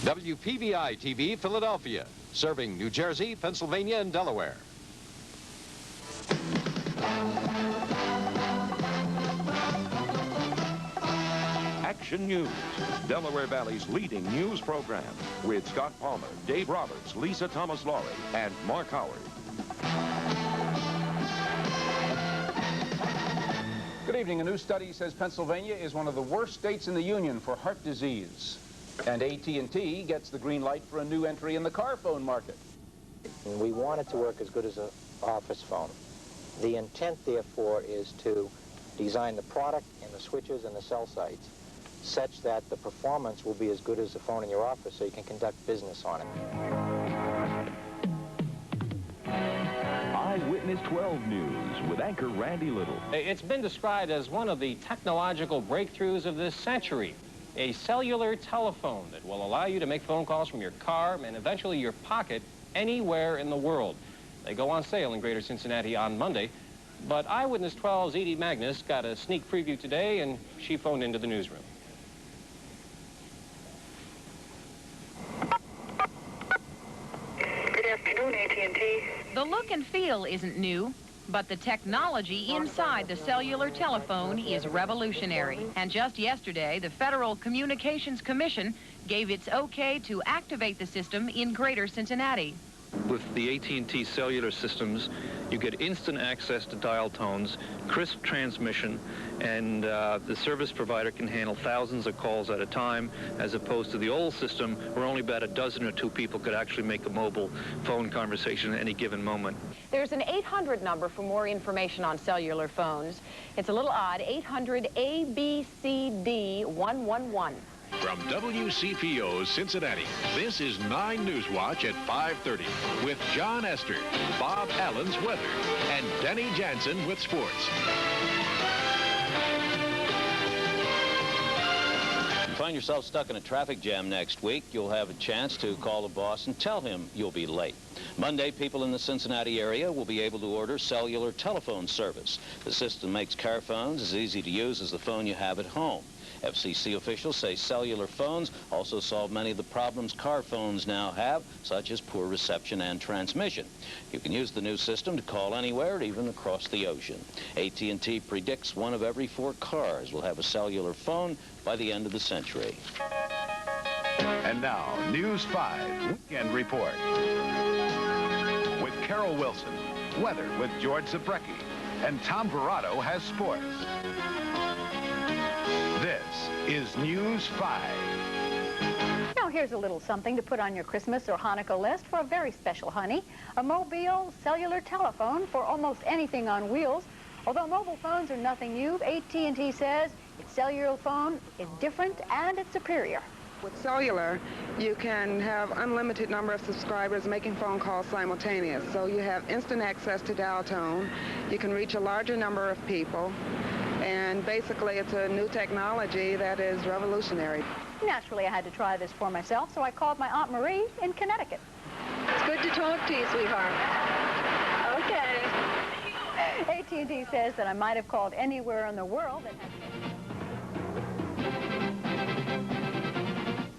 WPVI-TV, Philadelphia, serving New Jersey, Pennsylvania, and Delaware. Action News, Delaware Valley's leading news program, with Scott Palmer, Dave Roberts, Lisa Thomas-Laurie, and Mark Howard. Good evening. A new study says Pennsylvania is one of the worst states in the union for heart disease. And AT&T gets the green light for a new entry in the car phone market. We want it to work as good as an office phone. The intent, therefore, is to design the product and the switches and the cell sites such that the performance will be as good as the phone in your office so you can conduct business on it. Eyewitness 12 News with anchor Randy Little. It's been described as one of the technological breakthroughs of this century. A cellular telephone that will allow you to make phone calls from your car and eventually your pocket anywhere in the world. They go on sale in Greater Cincinnati on Monday. But Eyewitness 12's Edie Magnus got a sneak preview today, and she phoned into the newsroom. Good afternoon, AT&T. The look and feel isn't new, but the technology inside the cellular telephone is revolutionary. And just yesterday, the Federal Communications Commission gave its okay to activate the system in Greater Cincinnati. With the AT&T cellular systems, you get instant access to dial tones, crisp transmission, and the service provider can handle thousands of calls at a time, as opposed to the old system where only about a dozen or two people could actually make a mobile phone conversation at any given moment. There's an 800 number for more information on cellular phones. It's a little odd, 800-ABCD-111. From WCPO Cincinnati, this is 9 News Watch at 5:30 with John Esther, Bob Allen's weather, and Denny Jansen with sports. If you find yourself stuck in a traffic jam next week, you'll have a chance to call the boss and tell him you'll be late. Monday, people in the Cincinnati area will be able to order cellular telephone service. The system makes car phones as easy to use as the phone you have at home. FCC officials say cellular phones also solve many of the problems car phones now have, such as poor reception and transmission. You can use the new system to call anywhere, even across the ocean. AT&T predicts 1 of every 4 cars will have a cellular phone by the end of the century. And now, News 5 Weekend Report. With Carol Wilson, weather with George Zabrecki, and Tom Verrado has sports. This is News 5. Now here's a little something to put on your Christmas or Hanukkah list for a very special honey. A mobile cellular telephone for almost anything on wheels. Although mobile phones are nothing new, AT&T says its cellular phone is different and it's superior. With cellular, you can have unlimited number of subscribers making phone calls simultaneous. So you have instant access to dial tone. You can reach a larger number of people. And basically, it's a new technology that is revolutionary. Naturally, I had to try this for myself, so I called my Aunt Marie in Connecticut. It's good to talk to you, sweetheart. Okay. AT&T says that I might have called anywhere in the world that has...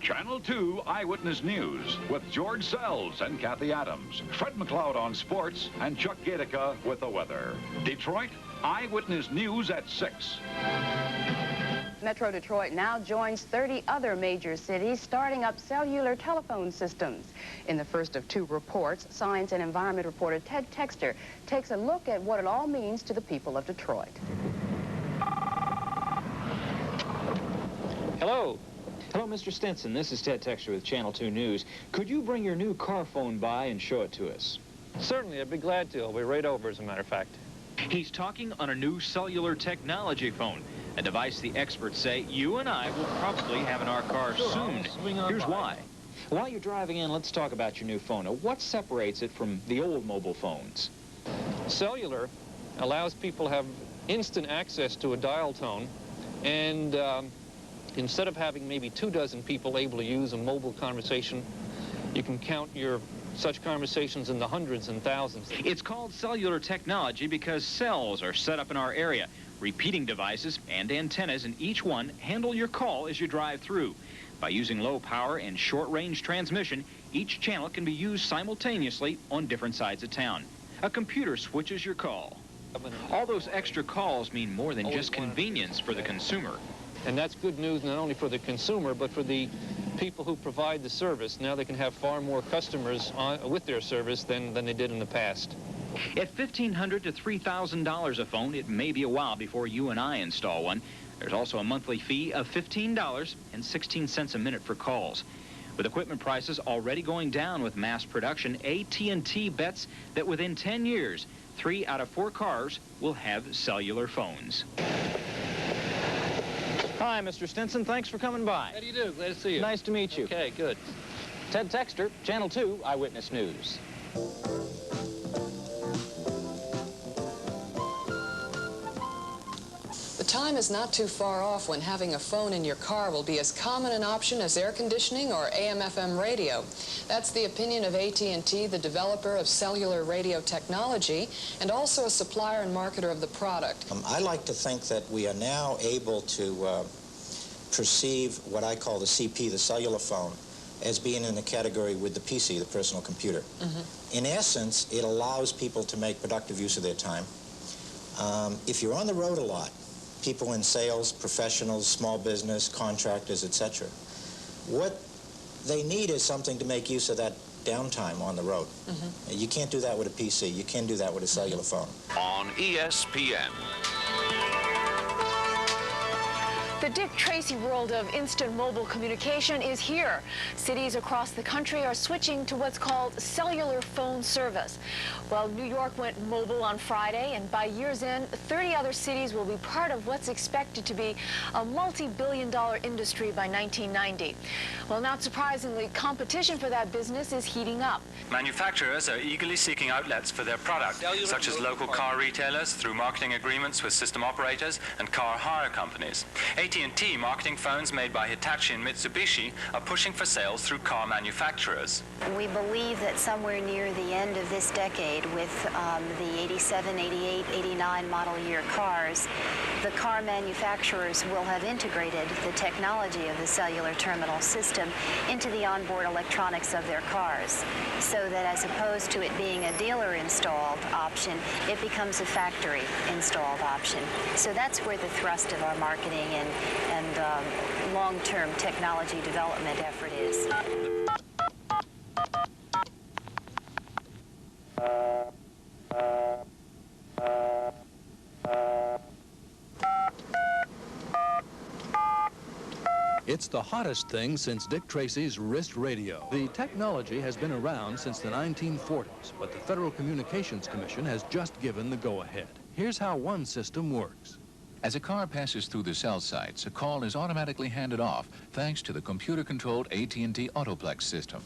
Channel 2 Eyewitness News with George Sells and Kathy Adams, Fred McLeod on sports, and Chuck Gatica with the weather. Detroit, Eyewitness News at 6. Metro Detroit now joins 30 other major cities starting up cellular telephone systems. In the first of 2 reports, Science and Environment reporter Ted Texter takes a look at what it all means to the people of Detroit. Hello. Hello, Mr. Stinson. This is Ted Texter with Channel 2 News. Could you bring your new car phone by and show it to us? Certainly, I'd be glad to. I'll be right over, as a matter of fact. He's talking on a new cellular technology phone, a device the experts say you and I will probably have in our cars soon. Here's why. While you're driving in, let's talk about your new phone. Now, what separates it from the old mobile phones? Cellular allows people to have instant access to a dial tone, and instead of having maybe 24 people able to use a mobile conversation, you can count your such conversations in the hundreds and thousands. It's called cellular technology because cells are set up in our area. Repeating devices and antennas in each one handle your call as you drive through. By using low power and short-range transmission, each channel can be used simultaneously on different sides of town. A computer switches your call. All those extra calls mean more than just convenience for the consumer. And that's good news not only for the consumer, but for the people who provide the service. Now they can have far more customers with their service than they did in the past. At $1,500 to $3,000 a phone, it may be a while before you and I install one. There's also a monthly fee of $15.16 a minute for calls. With equipment prices already going down with mass production, AT&T bets that within 10 years, 3 out of 4 cars will have cellular phones. Hi, Mr. Stinson. Thanks for coming by. How do you do? Glad to see you. Nice to meet you. Okay, good. Ted Texter, Channel 2 Eyewitness News. The time is not too far off when having a phone in your car will be as common an option as air conditioning or AM/FM radio. That's the opinion of AT&T, the developer of cellular radio technology, and also a supplier and marketer of the product. I like to think that we are now able to perceive what I call the CP, the cellular phone, as being in the category with the PC, the personal computer. In essence, it allows people to make productive use of their time. If you're on the road a lot, people in sales, professionals, small business, contractors, etc., what they need is something to make use of that downtime on the road. You can't do that with a PC. You can do that with a cellular phone. On ESPN. The Dick Tracy world of instant mobile communication is here. Cities across the country are switching to what's called cellular phone service. Well, New York went mobile on Friday, and by year's end, 30 other cities will be part of what's expected to be a multi-billion-dollar industry by 1990. Well, not surprisingly, competition for that business is heating up. Manufacturers are eagerly seeking outlets for their product, such as local car retailers through marketing agreements with system operators and car hire companies. AT&T marketing phones made by Hitachi and Mitsubishi are pushing for sales through car manufacturers. We believe that somewhere near the end of this decade, with the 87, 88, 89 model year cars, the car manufacturers will have integrated the technology of the cellular terminal system into the onboard electronics of their cars, so that as opposed to it being a dealer-installed option, it becomes a factory-installed option. So that's where the thrust of our marketing and long-term technology development effort is. It's the hottest thing since Dick Tracy's wrist radio. The technology has been around since the 1940s, but the Federal Communications Commission has just given the go-ahead. Here's how one system works. As a car passes through the cell sites, a call is automatically handed off thanks to the computer-controlled AT&T Autoplex system.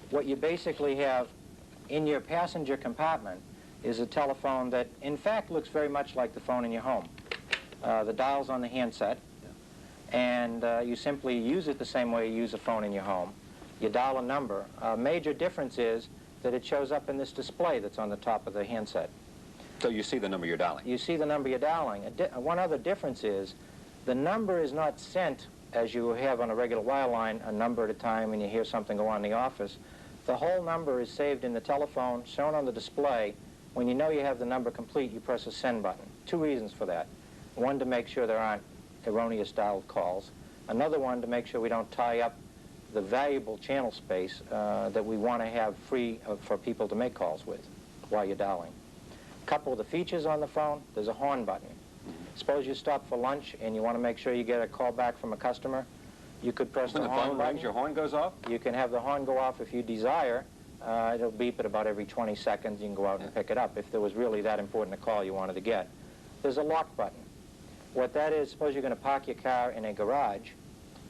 What you basically have in your passenger compartment is a telephone that, in fact, looks very much like the phone in your home. The dial's on the handset, and you simply use it the same way you use a phone in your home. You dial a number. A major difference is that it shows up in this display that's on the top of the handset. So you see the number you're dialing? You see the number you're dialing. One other difference is the number is not sent as you have on a regular wireline, a number at a time, and you hear something go on in the office. The whole number is saved in the telephone, shown on the display. When you know you have the number complete, you press a send button. Two reasons for that. One, to make sure there aren't erroneous dialed calls. Another one, to make sure we don't tie up the valuable channel space that we want to have free for people to make calls with while you're dialing. A couple of the features on the phone, there's a horn button. Suppose you stop for lunch and you want to make sure you get a call back from a customer. You could press the horn button. When the phone rings, your horn goes off? You can have the horn go off if you desire. It'll beep at about every 20 seconds. You can go out and pick it up if there was really that important a call you wanted to get. There's a lock button. What that is, suppose you're going to park your car in a garage.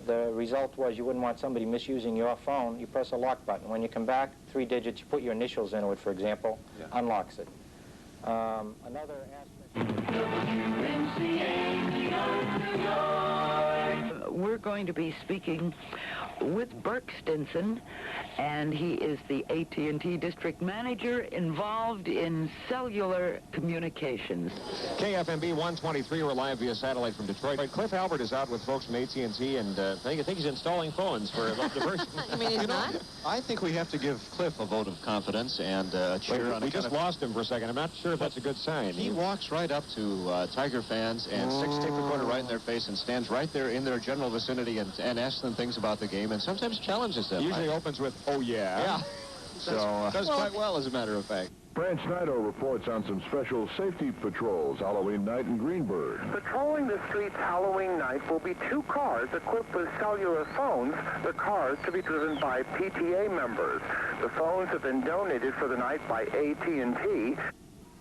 The result was you wouldn't want somebody misusing your phone. You press a lock button. When you come back, 3 digits, you put your initials into it, for example, unlocks it. Another aspect We're going to be speaking with Burke Stinson, and he is the AT&T district manager involved in cellular communications. KFMB 123, we're live via satellite from Detroit. Cliff Albert is out with folks from AT&T, and I think he's installing phones for diversion. You mean he's not? I think we have to give Cliff a vote of confidence and cheer on. We just lost him for a second. I'm not sure if that's a good sign. He walks right up to Tiger fans and sticks tape recorder right in their face and stands right there in their general vicinity and asks them things about the game and sometimes challenges them. Usually opens with, "Oh yeah." Yeah. So does quite well, as a matter of fact. Fran Snyder reports on some special safety patrols Halloween night in Greenburgh. Patrolling the streets Halloween night will be 2 cars equipped with cellular phones, the cars to be driven by PTA members. The phones have been donated for the night by AT&T.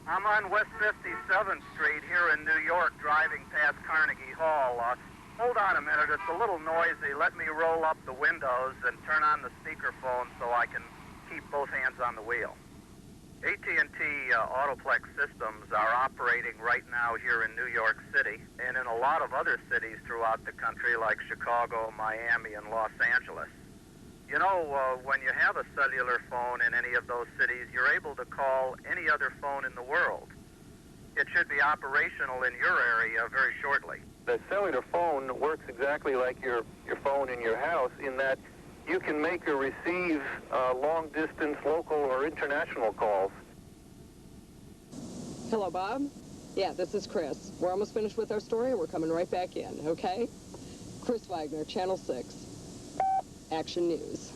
I'm on West 57th Street here in New York, driving past Carnegie Hall. Hold on a minute, it's a little noisy. Let me roll up the windows and turn on the speakerphone so I can keep both hands on the wheel. AT&T Autoplex systems are operating right now here in New York City and in a lot of other cities throughout the country like Chicago, Miami, and Los Angeles. You know, when you have a cellular phone in any of those cities, you're able to call any other phone in the world. It should be operational in your area very shortly. The cellular phone works exactly like your phone in your house in that you can make or receive long-distance local or international calls. Hello, Bob. Yeah, this is Chris. We're almost finished with our story. We're coming right back in, okay? Chris Wagner, Channel 6, Action News.